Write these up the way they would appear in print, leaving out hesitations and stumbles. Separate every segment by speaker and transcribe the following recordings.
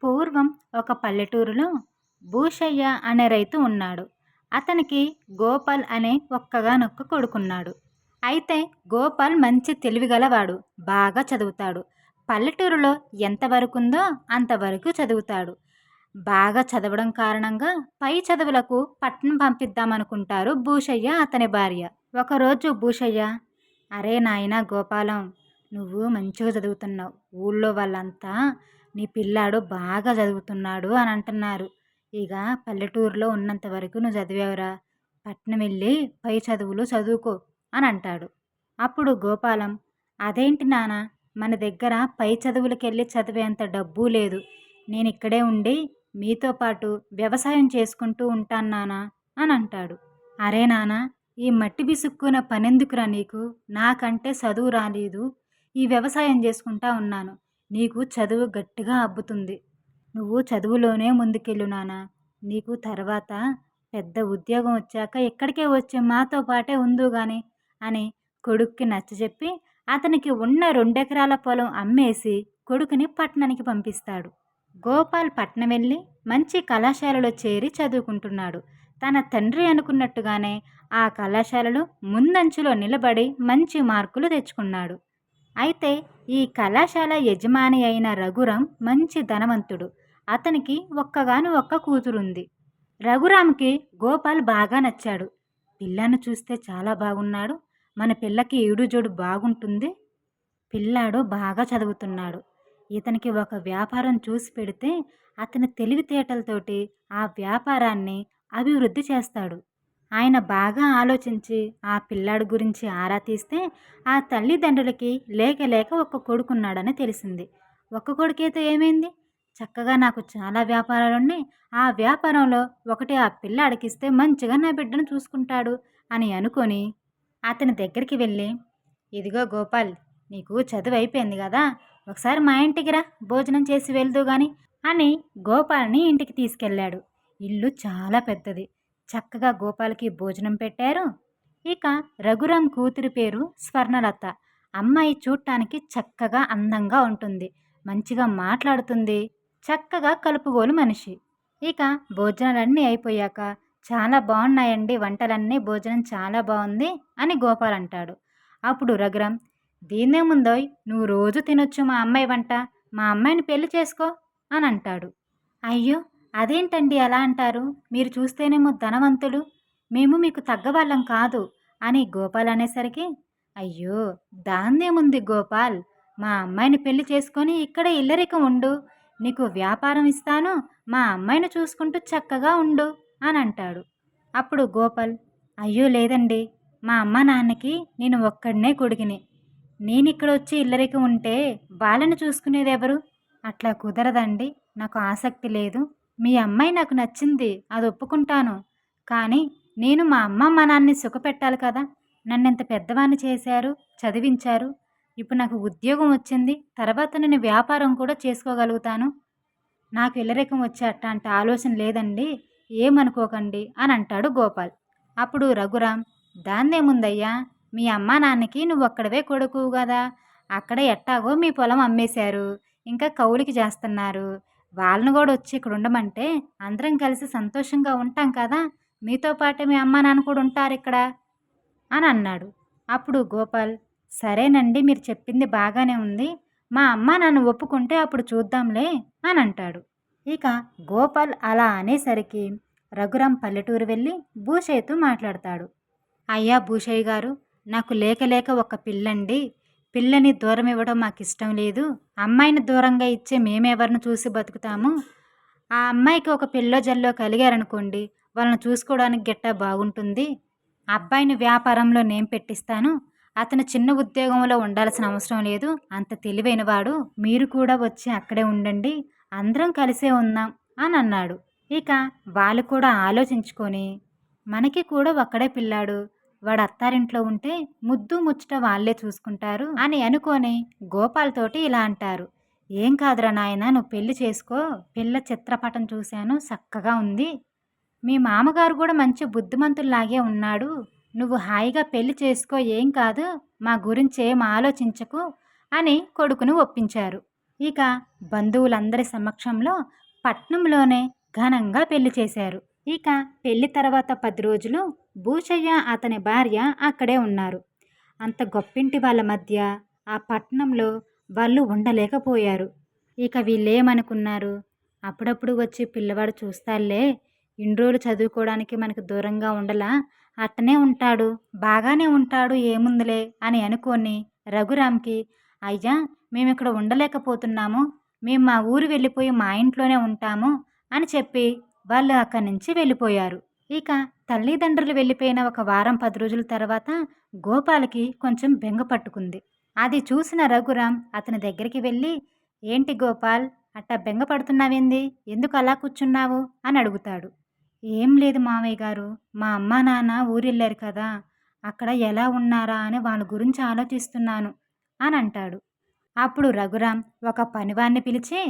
Speaker 1: పూర్వం ఒక పల్లెటూరులో భూషయ్య అనే రైతు ఉన్నాడు. అతనికి గోపాల్ అనే ఒక్కగానొక్క కొడుకున్నాడు. అయితే గోపాల్ మంచి తెలివిగలవాడు. బాగా చదువుతాడు. పల్లెటూరులో ఎంతవరకుందో అంతవరకు చదువుతాడు. బాగా చదవడం కారణంగా పై చదువులకు పట్నం పంపిద్దామనుకుంటారు భూషయ్య అతని భార్య. ఒకరోజు భూషయ్య, అరే నాయనా గోపాలం, నువ్వు మంచిగా చదువుతున్నావు. ఊళ్ళో వాళ్ళంతా నీ పిల్లాడు బాగా చదువుతున్నాడు అని అంటున్నారు. ఇక పల్లెటూరులో ఉన్నంత వరకు నువ్వు చదివావురా, పట్నం వెళ్ళి పై చదువులు చదువుకో అని అంటాడు. అప్పుడు గోపాలం, అదేంటి నాన్న, మన దగ్గర పై చదువులకెళ్ళి చదివేంత డబ్బు లేదు. నేను ఇక్కడే ఉండి మీతో పాటు వ్యవసాయం చేసుకుంటూ ఉంటాను నానా అని అంటాడు. అరే నానా, ఈ మట్టి బిసుక్కున పనెందుకురా నీకు? నాకంటే చదువు రాలేదు. ఈ వ్యవసాయం చేసుకుంటా ఉన్నాను. నీకు చదువు గట్టిగా అబ్బుతుంది. నువ్వు చదువులోనే ముందుకెళ్ళు నానా. నీకు తర్వాత పెద్ద ఉద్యోగం వచ్చాక ఇక్కడికే వచ్చి మాతో పాటే ఉందువు గాని అని కొడుక్కి నచ్చజెప్పి అతనికి ఉన్న 2 ఎకరాల పొలం అమ్మేసి కొడుకుని పట్టణానికి పంపిస్తాడు. గోపాల్ పట్నం వెళ్ళి మంచి కళాశాలలో చేరి చదువుకుంటున్నాడు. తన తండ్రి అనుకున్నట్టుగానే ఆ కళాశాలలో ముందంచులో నిలబడి మంచి మార్కులు తెచ్చుకున్నాడు. అయితే ఈ కళాశాల యజమాని అయిన రఘురాం మంచి ధనవంతుడు. అతనికి ఒక్కగాను ఒక్క కూతురుంది. రఘురాంకి గోపాల్ బాగా నచ్చాడు. పిల్లను చూస్తే చాలా బాగున్నాడు. మన పిల్లకి ఈడుజోడు బాగుంటుంది. పిల్లాడు బాగా చదువుతున్నాడు. ఇతనికి ఒక వ్యాపారం చూసి పెడితే అతని తెలివితేటలతోటి ఆ వ్యాపారాన్ని అభివృద్ధి చేస్తాడు. ఆయన బాగా ఆలోచించి ఆ పిల్లాడి గురించి ఆరా తీస్తే ఆ తల్లిదండ్రులకి లేక లేక ఒక్క కొడుకున్నాడని తెలిసింది. ఒక్క కొడుకైతే ఏమైంది? చక్కగా నాకు చాలా వ్యాపారాలున్నాయి. ఆ వ్యాపారంలో ఒకటి ఆ పిల్లాడికిస్తే మంచిగా నా బిడ్డను చూసుకుంటాడు అని అనుకొని అతని దగ్గరికి వెళ్ళి, ఇదిగో గోపాల్, నీకు చదువు అయిపోయింది కదా, ఒకసారి మా ఇంటికి రా, భోజనం చేసి వెళ్దు గాని అని గోపాల్ని ఇంటికి తీసుకెళ్ళాడు. ఇల్లు చాలా పెద్దది. చక్కగా గోపాల్కి భోజనం పెట్టారు. ఇక రఘురాం కూతురి పేరు స్వర్ణలత. అమ్మాయి చూడటానికి చక్కగా అందంగా ఉంటుంది. మంచిగా మాట్లాడుతుంది. చక్కగా కలుపుగోలు మనిషి. ఇక భోజనాలన్నీ అయిపోయాక, చాలా బాగున్నాయండి వంటలన్నీ, భోజనం చాలా బాగుంది అని గోపాల్ అంటాడు. అప్పుడు రఘురాం, దీన్నేముందోయ్, నువ్వు రోజు తినొచ్చు మా అమ్మాయి వంట, మా అమ్మాయిని పెళ్లి చేసుకో అని అంటాడు. అయ్యో, అదేంటండి అలా అంటారు? మీరు చూస్తేనేమో ధనవంతులు, మేము మీకు తగ్గవాళ్ళం కాదు అని గోపాల్ అనేసరికి, అయ్యో దాన్నేముంది గోపాల్, మా అమ్మాయిని పెళ్లి చేసుకొని ఇక్కడే ఇల్లరికం ఉండు, నీకు వ్యాపారం ఇస్తాను, మా అమ్మాయిని చూసుకుంటూ చక్కగా ఉండు అని అంటాడు. అప్పుడు గోపాల్, అయ్యో లేదండి, మా అమ్మ నాన్నకి నేను ఒక్కడనే కొడుకుని, నేనిక్కడ వచ్చి ఇల్లరికం ఉంటే వాళ్ళని చూసుకునేది ఎవరు? అట్లా కుదరదండి, నాకు ఆసక్తి లేదు. మీ అమ్మాయి నాకు నచ్చింది, అది ఒప్పుకుంటాను. కానీ నేను మా అమ్మ మా నాన్నని సుఖపెట్టాలి కదా. నన్నింత పెద్దవాణ్ణి చేశారు, చదివించారు. ఇప్పుడు నాకు ఉద్యోగం వచ్చింది, తర్వాత నేను వ్యాపారం కూడా చేసుకోగలుగుతాను. నాకు ఇల్లరికం వచ్చే అట్లాంటి ఆలోచన లేదండి, ఏమనుకోకండి అని అంటాడు గోపాల్. అప్పుడు రఘురాం, దాన్నేముందయ్యా, మీ అమ్మా నాన్నకి నువ్వు ఒక్కడవే కొడుకు కదా, అక్కడ ఎట్టాగో మీ పొలం అమ్మేశారు, ఇంకా కౌలికి చేస్తున్నారు. వాళ్ళని కూడా వచ్చి ఇక్కడ ఉండమంటే అందరం కలిసి సంతోషంగా ఉంటాం కదా, మీతో పాటే మీ అమ్మా నాన్న కూడా ఉంటారు ఇక్కడ అని అన్నాడు. అప్పుడు గోపాల్, సరేనండి, మీరు చెప్పింది బాగానే ఉంది, మా అమ్మ నాన్న ఒప్పుకుంటే అప్పుడు చూద్దాంలే అని అంటాడు. ఇక గోపాల్ అలా అనేసరికి రఘురాం పల్లెటూరు వెళ్ళి భూషయ్యతో మాట్లాడతాడు. అయ్యా భూషయ్య గారు, నాకు లేక లేక ఒక పిల్లండి, పిల్లని దూరం ఇవ్వడం మాకు ఇష్టం లేదు. అమ్మాయిని దూరంగా ఇచ్చే మేమెవరిని చూసి బతుకుతాము. ఆ అమ్మాయికి ఒక పిల్లో జల్లో కలిగారనుకోండి, వాళ్ళని చూసుకోవడానికి గట్టా బాగుంటుంది. అబ్బాయిని వ్యాపారంలో నేను పెట్టిస్తాను. అతను చిన్న ఉద్యోగంలో ఉండాల్సిన అవసరం లేదు, అంత తెలివైనవాడు. మీరు కూడా వచ్చి అక్కడే ఉండండి, అందరం కలిసే ఉందాం అని అన్నాడు. ఇక వాళ్ళు కూడా ఆలోచించుకొని, మనకి కూడా ఒక్కడే పిల్లాడు, వాడు అత్తారింట్లో ఉంటే ముద్దు ముచ్చట వాళ్ళే చూసుకుంటారు అని అనుకొని గోపాల్ తోటి ఇలా అంటారు. ఏం కాదురా నాయన, నువ్వు పెళ్లి చేసుకో, పిల్ల చిత్రపటం చూశాను, చక్కగా ఉంది. మీ మామగారు కూడా మంచి బుద్ధిమంతుల్లాగే ఉన్నాడు. నువ్వు హాయిగా పెళ్లి చేసుకో, ఏం కాదు, మా గురించి ఏం ఆలోచించకు అని కొడుకుని ఒప్పించారు. ఇక బంధువులందరి సమక్షంలో పట్నంలోనే ఘనంగా పెళ్లి చేశారు. ఇక పెళ్లి తర్వాత 10 రోజులు భూషయ్య అతని భార్య అక్కడే ఉన్నారు. అంత గొప్పింటి వాళ్ళ మధ్య ఆ పట్నంలో వాళ్ళు ఉండలేకపోయారు. ఇక వీళ్ళేమనుకున్నారు, అప్పుడప్పుడు వచ్చి పిల్లవాడు చూస్తాడులే, ఇన్ని రోజులు చదువుకోవడానికి మనకు దూరంగా ఉండలా, అట్టనే ఉంటాడు, బాగానే ఉంటాడు, ఏముందిలే అని అనుకొని రఘురామ్కి, అయ్యా మేమిక్కడ ఉండలేకపోతున్నాము, మేము మా ఊరు వెళ్ళిపోయి మా ఇంట్లోనే ఉంటాము అని చెప్పి వాళ్ళు అక్కడి నుంచి వెళ్ళిపోయారు. ఇక తల్లిదండ్రులు వెళ్ళిపోయిన ఒక వారం 10 రోజుల తర్వాత గోపాల్కి కొంచెం బెంగ పట్టుకుంది. అది చూసిన రఘురాం అతని దగ్గరికి వెళ్ళి, ఏంటి గోపాల్, అట్టా బెంగ పడుతున్నావేంది, ఎందుకు అలా కూర్చున్నావు అని అడుగుతాడు. ఏం లేదు మామయ్య గారు, మా అమ్మా నాన్న ఊరెళ్ళారు కదా, అక్కడ ఎలా ఉన్నారా అని వాళ్ళ గురించి ఆలోచిస్తున్నాను అని అంటాడు. అప్పుడు రఘురాం ఒక పనివాణ్ణి పిలిచి,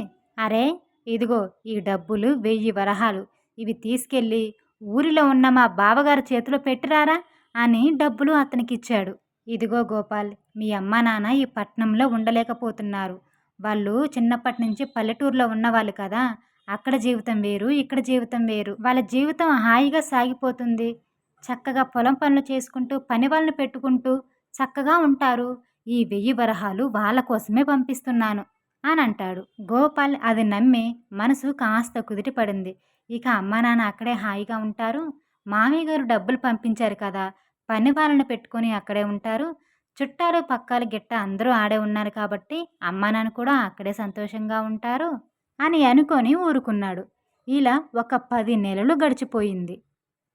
Speaker 1: అరే ఇదిగో ఈ డబ్బులు 1000 వరహాలు, ఇవి తీసుకెళ్ళి ఊరిలో ఉన్న మా బావగారి చేతిలో పెట్టిరారా అని డబ్బులు అతనికిచ్చాడు. ఇదిగో గోపాల్, మీ అమ్మా నాన్న ఈ పట్నంలో ఉండలేకపోతున్నారు, వాళ్ళు చిన్నప్పటి నుంచి పల్లెటూరులో ఉన్నవాళ్ళు కదా, అక్కడ జీవితం వేరు, ఇక్కడ జీవితం వేరు, వాళ్ళ జీవితం హాయిగా సాగిపోతుంది, చక్కగా పొలం పనులు చేసుకుంటూ పని వాళ్ళని పెట్టుకుంటూ చక్కగా ఉంటారు, ఈ 1000 వరహాలు వాళ్ళ కోసమే పంపిస్తున్నాను అని అంటాడు. గోపాల్ అది నమ్మి మనసు కాస్త కుదిరి పడింది. ఇక అమ్మా నాన్న అక్కడే హాయిగా ఉంటారు, మామయ్య గారు డబ్బులు పంపించారు కదా, పని వాళ్ళని పెట్టుకొని అక్కడే ఉంటారు, చుట్టాలు పక్కాలు గిట్ట అందరూ ఆడే ఉన్నారు కాబట్టి అమ్మా నాన్న కూడా అక్కడే సంతోషంగా ఉంటారు అని అనుకొని ఊరుకున్నాడు. ఇలా ఒక 10 నెలలు గడిచిపోయింది.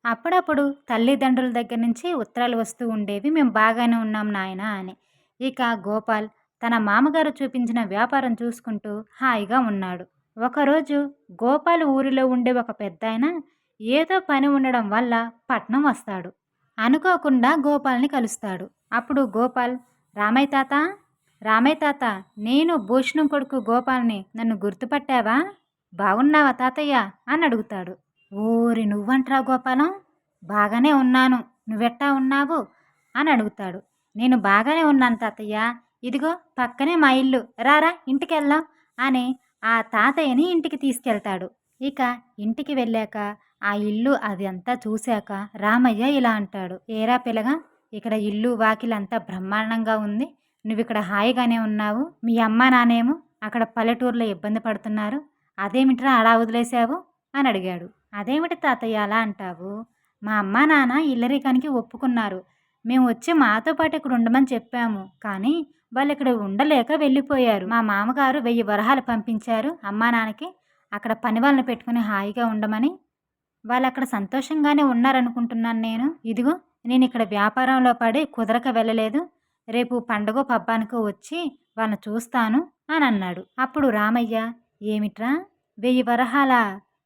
Speaker 1: అప్పుడప్పుడు తల్లిదండ్రుల దగ్గర నుంచి ఉత్తరాలు వస్తూ ఉండేవి, మేము బాగానే ఉన్నాం నాయనా అని. ఇక గోపాల్ తన మామగారు చూపించిన వ్యాపారం చూసుకుంటూ హాయిగా ఉన్నాడు. ఒకరోజు గోపాల్ ఊరిలో ఉండే ఒక పెద్దాయన ఏదో పని ఉండడం వల్ల పట్నం వస్తాడు. అనుకోకుండా గోపాల్ని కలుస్తాడు. అప్పుడు గోపాల్, రామయ్య తాత, రామయ్య తాత, నేను భూషణం కొడుకు గోపాల్ని, నన్ను గుర్తుపట్టావా, బాగున్నావా తాతయ్య అని అడుగుతాడు. ఓరి నువ్వంట్రా గోపాలం, బాగానే ఉన్నాను, నువ్వెట్టా ఉన్నావు అని అడుగుతాడు. నేను బాగానే ఉన్నాను తాతయ్య, ఇదిగో పక్కనే మా ఇల్లు, రారా ఇంటికెళ్దాం అని ఆ తాతయ్యని ఇంటికి తీసుకెళ్తాడు. ఇక ఇంటికి వెళ్ళాక ఆ ఇల్లు అది అంతా చూశాక రామయ్య ఇలా అంటాడు, ఏరా పిల్లగా, ఇక్కడ ఇల్లు వాకిలంతా బ్రహ్మాండంగా ఉంది, నువ్వు ఇక్కడ హాయిగానే ఉన్నావు, మీ అమ్మ నానేమో అక్కడ పల్లెటూరులో ఇబ్బంది పడుతున్నారు, అదేమిట్రా అలా వదిలేశావు అని అడిగాడు. అదేమిటి తాతయ్య అలా అంటావు, మా అమ్మ నాన్న ఇల్లరికానికి ఒప్పుకున్నారు, మేము వచ్చి మాతో పాటు ఇక్కడ ఉండమని చెప్పాము, కానీ వాళ్ళు ఇక్కడ ఉండలేక వెళ్ళిపోయారు, మా మామగారు 1000 వరహాలు పంపించారు అమ్మా నాన్నకి, అక్కడ పని వాళ్ళని పెట్టుకుని హాయిగా ఉండమని, వాళ్ళు అక్కడ సంతోషంగానే ఉన్నారనుకుంటున్నాను నేను, ఇదిగో నేను ఇక్కడ వ్యాపారంలో పడి కుదరక వెళ్ళలేదు, రేపు పండగో పబ్బానికో వచ్చి వాళ్ళని చూస్తాను అని అన్నాడు. అప్పుడు రామయ్య, ఏమిట్రా 1000 వరహాలా,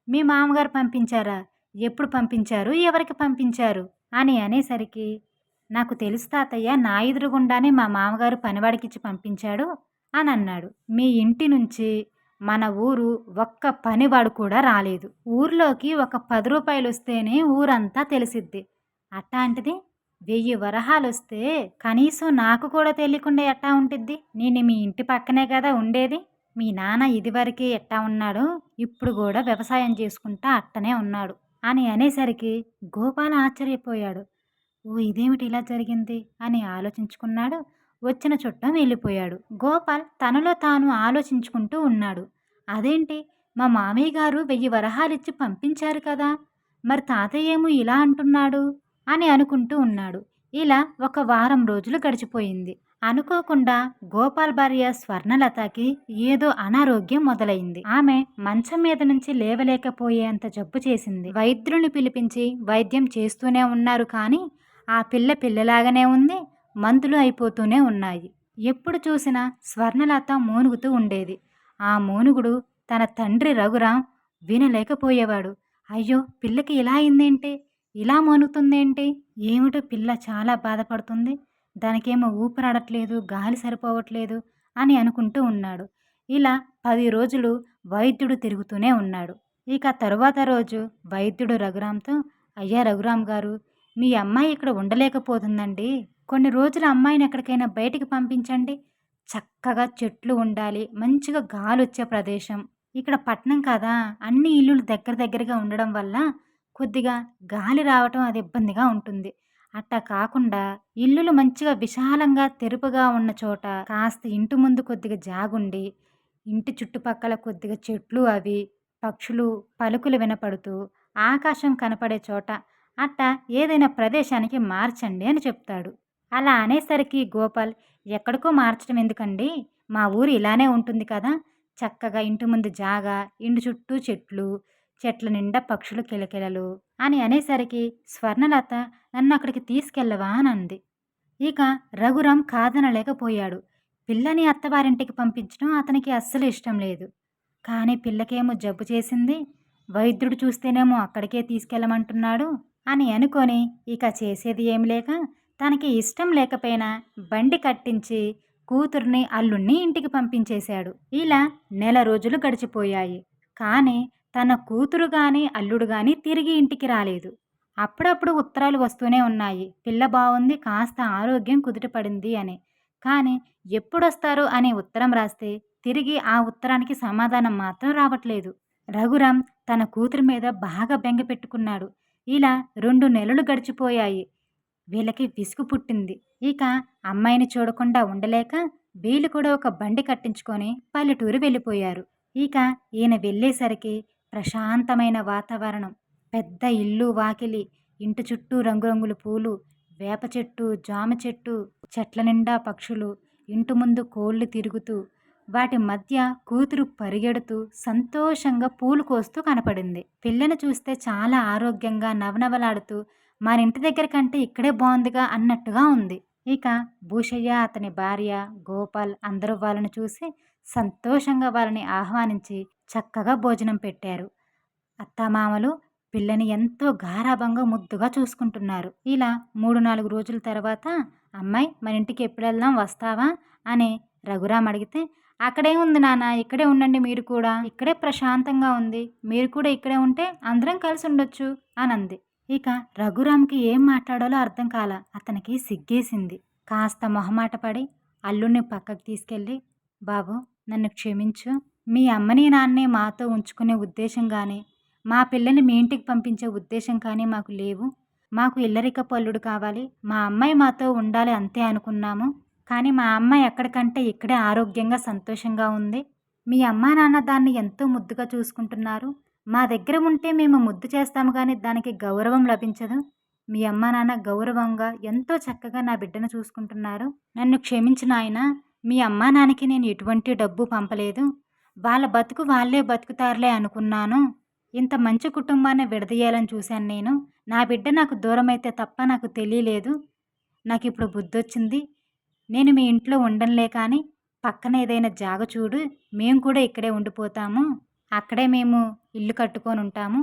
Speaker 1: మీ మామగారు పంపించారా, ఎప్పుడు పంపించారు, ఎవరికి పంపించారు అని అనేసరికి, నాకు తెలుసు తాతయ్య, నా ఎదురుగుండానే మా మామగారు పనివాడికిచ్చి పంపించాడు అని అన్నాడు. మీ ఇంటి నుంచి మన ఊరు ఒక్క పనివాడు కూడా రాలేదు, ఊర్లోకి ఒక 10 రూపాయలు వస్తేనే ఊరంతా తెలిసిద్ది, అట్లాంటిది 1000 వరహాలు వస్తే కనీసం నాకు కూడా తెలియకుండా ఎట్టా ఉంటుంది, నేను మీ ఇంటి పక్కనే కదా ఉండేది, మీ నాన్న ఇదివరకే ఎట్టా ఉన్నాడు, ఇప్పుడు కూడా వ్యవసాయం చేసుకుంటా అట్టనే ఉన్నాడు అని అనేసరికి గోపాల ఆశ్చర్యపోయాడు. ఓ ఇదేమిటి ఇలా జరిగింది అని ఆలోచించుకున్నాడు. వచ్చిన చుట్టం వెళ్ళిపోయాడు. గోపాల్ తనలో తాను ఆలోచించుకుంటూ ఉన్నాడు. అదేంటి, మా మామయ్య గారు 1000 వరహాలిచ్చి పంపించారు కదా, మరి తాతయ్య ఏమో ఇలా అంటున్నాడు అని అనుకుంటూ ఉన్నాడు. ఇలా ఒక వారం రోజులు గడిచిపోయింది. అనుకోకుండా గోపాల్ భార్య స్వర్ణలతకి ఏదో అనారోగ్యం మొదలైంది. ఆమె మంచం మీద నుంచి లేవలేకపోయేంత జబ్బు చేసింది. వైద్యుని పిలిపించి వైద్యం చేస్తూనే ఉన్నారు, కానీ ఆ పిల్ల పిల్లలాగానే ఉంది, మందులు అయిపోతూనే ఉన్నాయి. ఎప్పుడు చూసినా స్వర్ణలత మూనుగుతూ ఉండేది. ఆ మూనుగుడు తన తండ్రి రఘురాం వినలేకపోయేవాడు. అయ్యో పిల్లకి ఇలా అయిందేంటి, ఇలా మూనుగుతుందేంటి, ఏమిటో పిల్ల చాలా బాధపడుతుంది, దానికేమో ఊపిరాడట్లేదు, గాలి సరిపోవట్లేదు అని అనుకుంటూ ఉన్నాడు. ఇలా 10 రోజులు వైద్యుడు తిరుగుతూనే ఉన్నాడు. ఇక తరువాత రోజు వైద్యుడు రఘురాంతో, అయ్యా రఘురాం గారు, మీ అమ్మాయి ఇక్కడ ఉండలేకపోతుందండి, కొన్ని రోజులు అమ్మాయిని ఎక్కడికైనా బయటికి పంపించండి, చక్కగా చెట్లు ఉండాలి. మంచిగా గాలొచ్చే ప్రదేశం. ఇక్కడ పట్నం కదా! అన్ని ఇల్లులు దగ్గర దగ్గరగా ఉండడం వల్ల కొద్దిగా గాలి రావటం అది ఇబ్బందిగా ఉంటుంది. అట్టా కాకుండా ఇల్లులు మంచిగా విశాలంగా తెరుపుగా ఉన్న చోట కాస్త ఇంటి ముందు కొద్దిగా జాగుండి, ఇంటి చుట్టుపక్కల కొద్దిగా చెట్లు అవి, పక్షులు పలుకులు వినపడుతూ, ఆకాశం కనపడే చోట అట్టా ఏదైనా ప్రదేశానికి మార్చండి అని చెప్తాడు. అలా అనేసరికి గోపాల్, ఎక్కడికో మార్చడం ఎందుకండి? మా ఊరు ఇలానే ఉంటుంది కదా! చక్కగా ఇంటి ముందు జాగా, ఇంటి చుట్టూ చెట్లు, చెట్ల నిండా పక్షులు కిలకిలలు అని అనేసరికి స్వర్ణలత నన్నక్కడికి తీసుకెళ్ళవా అనంది. ఇక రఘురాం కాదనలేకపోయాడు. పిల్లని అత్తవారింటికి పంపించడం అతనికి అస్సలు ఇష్టం లేదు. కానీ పిల్లకేమో జబ్బు చేసింది. వైద్యుడు చూస్తేనేమో అక్కడికే తీసుకెళ్ళమంటున్నాడు అని అనుకొని ఇక చేసేది ఏమి లేక తనకి ఇష్టం లేకపోయినా బండి కట్టించి కూతుర్ని అల్లుణ్ణి ఇంటికి పంపించేశాడు. ఇలా నెల రోజులు గడిచిపోయాయి. కానీ తన కూతురు గాని అల్లుడు గాని తిరిగి ఇంటికి రాలేదు. అప్పుడప్పుడు ఉత్తరాలు వస్తూనే ఉన్నాయి. పిల్ల బావుంది, కాస్త ఆరోగ్యం కుదుటపడింది అని. కానీ ఎప్పుడొస్తారు అని ఉత్తరం రాస్తే తిరిగి ఆ ఉత్తరానికి సమాధానం మాత్రం రావట్లేదు. రఘురాం తన కూతురి మీద బాగా బెంగ పెట్టుకున్నాడు. ఇలా 2 నెలలు గడిచిపోయాయి. వీళ్ళకి విసుగు పుట్టింది. ఇక అమ్మాయిని చూడకుండా ఉండలేక వీళ్ళు కూడా ఒక బండి కట్టించుకొని పల్లెటూరు వెళ్ళిపోయారు. ఇక ఈయన వెళ్ళేసరికి ప్రశాంతమైన వాతావరణం, పెద్ద ఇల్లు వాకిలి, ఇంటి చుట్టూ రంగురంగుల పూలు, వేప చెట్టు, జామ చెట్టు, చెట్ల నిండా పక్షులు, ఇంటి ముందు కోళ్లు తిరుగుతూ, వాటి మధ్య కూతురు పరిగెడుతూ సంతోషంగా పూలు కోస్తూ కనపడింది. పిల్లని చూస్తే చాలా ఆరోగ్యంగా నవనవలాడుతూ మరింటి దగ్గర కంటే ఇక్కడే బాగుందిగా అన్నట్టుగా ఉంది. ఇక భూషయ్య, అతని భార్య, గోపాల్ అందరూ వాళ్ళని చూసి సంతోషంగా వాళ్ళని ఆహ్వానించి చక్కగా భోజనం పెట్టారు. అత్తామామలు పిల్లని ఎంతో గారాబంగా ముద్దుగా చూసుకుంటున్నారు. ఇలా 3-4 రోజుల తర్వాత అమ్మాయి మన ఇంటికి ఎప్పుడెళ్దాం వస్తావా అని రఘురాం అడిగితే, అక్కడేముంది నాన్న, ఇక్కడే ఉండండి మీరు కూడా, ఇక్కడే ప్రశాంతంగా ఉంది, మీరు కూడా ఇక్కడే ఉంటే అందరం కలిసి ఉండొచ్చు అనంది. ఇక రఘురాంకి ఏం మాట్లాడాలో అర్థం కాల. అతనికి సిగ్గేసింది. కాస్త మొహమాట పడి అల్లుణ్ణి పక్కకు తీసుకెళ్ళి, బాబు నన్ను క్షమించు, మీ అమ్మని నాన్నే మాతో ఉంచుకునే ఉద్దేశం కానీ మా పిల్లని మీ ఇంటికి పంపించే ఉద్దేశం కానీ మాకు లేవు. మాకు ఇల్లరికపు అల్లుడు కావాలి, మా అమ్మాయి మాతో ఉండాలి అంతే అనుకున్నాము. కానీ మా అమ్మాయి ఎక్కడికంటే ఇక్కడే ఆరోగ్యంగా సంతోషంగా ఉంది. మీ అమ్మా నాన్న దాన్ని ఎంతో ముద్దుగా చూసుకుంటున్నారు. మా దగ్గర ఉంటే మేము ముద్దు చేస్తాము కానీ దానికి గౌరవం లభించదు. మీ అమ్మా నాన్న గౌరవంగా ఎంతో చక్కగా నా బిడ్డను చూసుకుంటున్నారు. నన్ను క్షమించు నాయనా, మీ అమ్మా నాన్నకి నేను ఎటువంటి డబ్బు పంపలేదు. వాళ్ళ బతుకు వాళ్ళే బతుకుతారులే అనుకున్నాను. ఇంత మంచి కుటుంబాన్ని విడదీయాలని చూశాను నేను. నా బిడ్డ నాకు దూరమైతే తప్ప నాకు తెలియలేదు. నాకిప్పుడు బుద్ధొచ్చింది. నేను మీ ఇంట్లో ఉండనులే కానీ పక్కన ఏదైనా జాగ చూడు, మేము కూడా ఇక్కడే ఉండిపోతాము. అక్కడే మేము ఇల్లు కట్టుకొని ఉంటాము.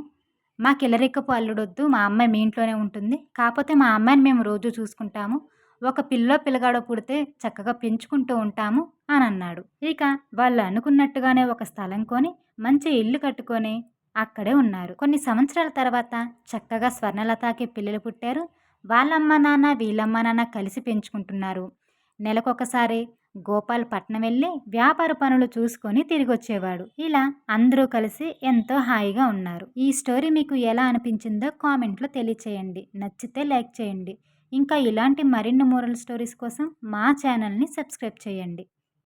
Speaker 1: మాకు ఇల్లరికపు అల్లుడొద్దు, మా అమ్మాయి మీ ఇంట్లోనే ఉంటుంది. కాకపోతే మా అమ్మాయిని మేము రోజు చూసుకుంటాము. ఒక పిల్లో పిల్లగాడో పుడితే చక్కగా పెంచుకుంటూ ఉంటాము అని అన్నాడు. ఇక వాళ్ళు అనుకున్నట్టుగానే ఒక స్థలం కొని మంచి ఇల్లు కట్టుకొని అక్కడే ఉన్నారు. కొన్ని సంవత్సరాల తర్వాత చక్కగా స్వర్ణలతకి పిల్లలు పుట్టారు. వాళ్ళమ్మ నాన్న వీళ్ళమ్మ నాన్న కలిసి పెంచుకుంటున్నారు. నెలకొకసారి గోపాల్ పట్నం వెళ్ళి వ్యాపార పనులు చూసుకొని తిరిగొచ్చేవాడు. ఇలా అందరూ కలిసి ఎంతో హాయిగా ఉన్నారు. ఈ స్టోరీ మీకు ఎలా అనిపించిందో కామెంట్లో తెలియచేయండి. నచ్చితే లైక్ చేయండి. ఇంకా ఇలాంటి మరిన్ని మోరల్ స్టోరీస్ కోసం మా ఛానల్ని సబ్స్క్రైబ్ చేయండి.